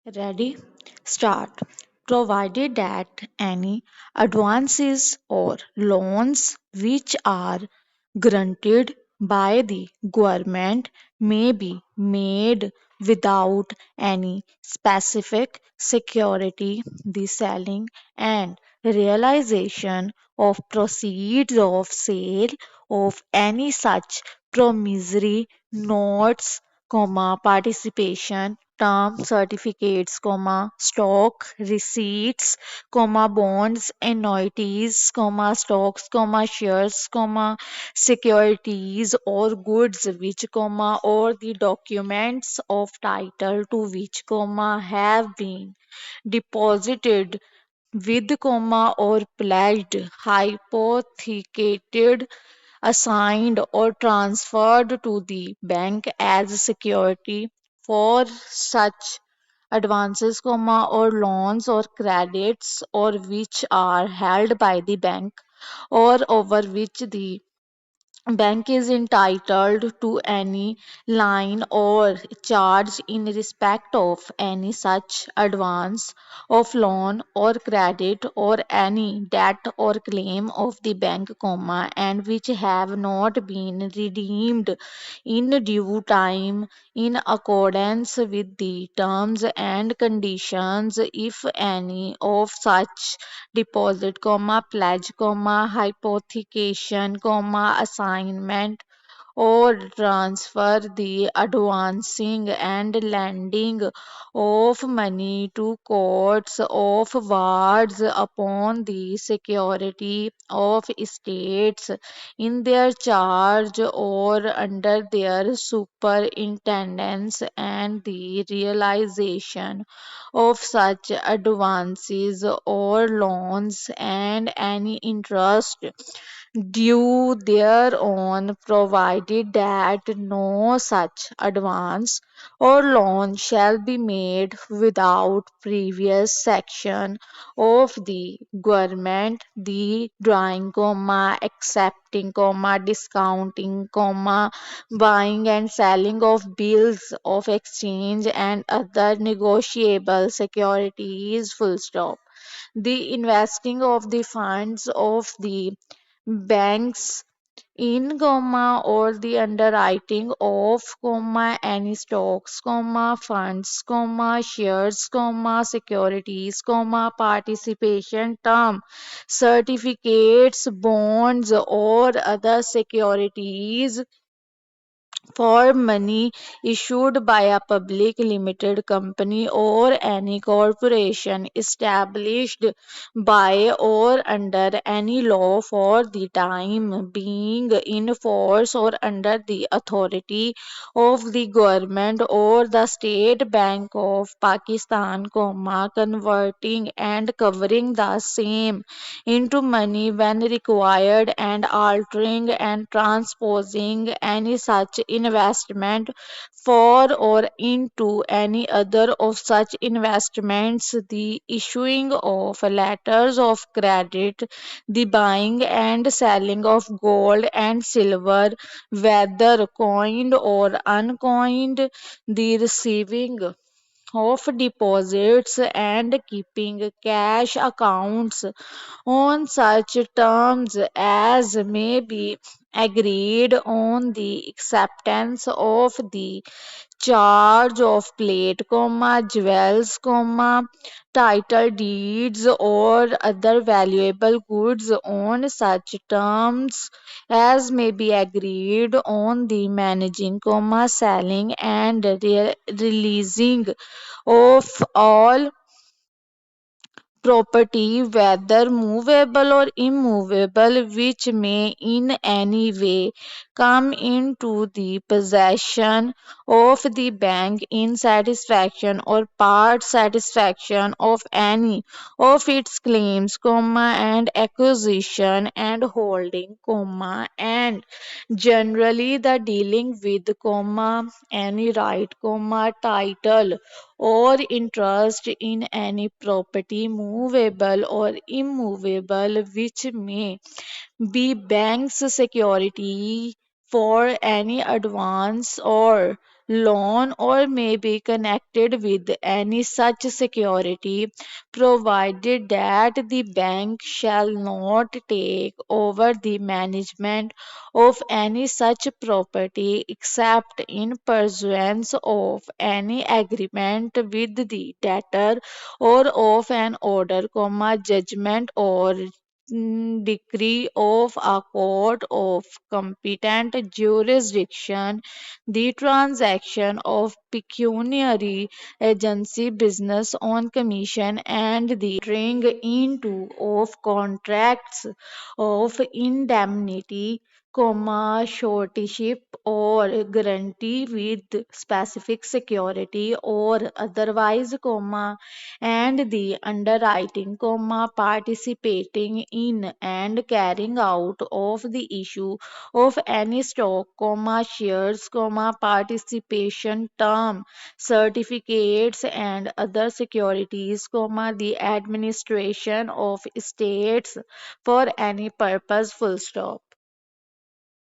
Ready? Start. Provided that any advances or loans which are granted by the government may be made without any specific security, the selling and realization of proceeds of sale of any such promissory notes, participation term certificates, stock receipts, bonds, annuities, stocks, shares, securities or goods which, or the documents of title to which, have been deposited with, or pledged, hypothecated, assigned or transferred to the bank as security for such advances, or loans or credits, or which are held by the bank, or over which the bank is entitled to any line or charge in respect of any such advance of loan or credit or any debt or claim of the bank, and which have not been redeemed in due time in accordance with the terms and conditions, if any of such deposit, pledge, hypothecation, assignment or transfer, the advancing and lending of money to courts of wards upon the security of estates in their charge or under their superintendence, and the realization of such advances or loans and any interest due thereon, provided that no such advance or loan shall be made without previous sanction of the government, the drawing, accepting, discounting, buying and selling of bills of exchange and other negotiable securities, full stop. The investing of the funds of the banks in, or the underwriting of, any stocks, funds, shares, securities, participation term certificates, bonds or other securities for money issued by a public limited company or any corporation established by or under any law for the time being in force or under the authority of the government or the State Bank of Pakistan, converting and covering the same into money when required, and altering and transposing any such investment for or into any other of such investments, the issuing of letters of credit, the buying and selling of gold and silver, whether coined or uncoined, the receiving of deposits and keeping cash accounts on such terms as may be agreed on, the acceptance of the charge of plate, jewels, title deeds or other valuable goods on such terms as may be agreed on, the managing, selling and releasing of all property, whether movable or immovable, which may in any way come into the possession of the bank in satisfaction or part satisfaction of any of its claims, and acquisition and holding, and generally the dealing with, any right, title or interest in any property, movable or immovable, which may be bank's security for any advance or loan or may be connected with any such security, provided that the bank shall not take over the management of any such property except in pursuance of any agreement with the debtor or of an order, judgment or decree of a court of competent jurisdiction. The transaction of pecuniary agency business on commission and the entering into of contracts of indemnity, suretyship or guarantee with specific security or otherwise, and the underwriting, participating in and carrying out of the issue of any stock, shares, participation term, certificates and other securities, the administration of estates for any purpose, full stop.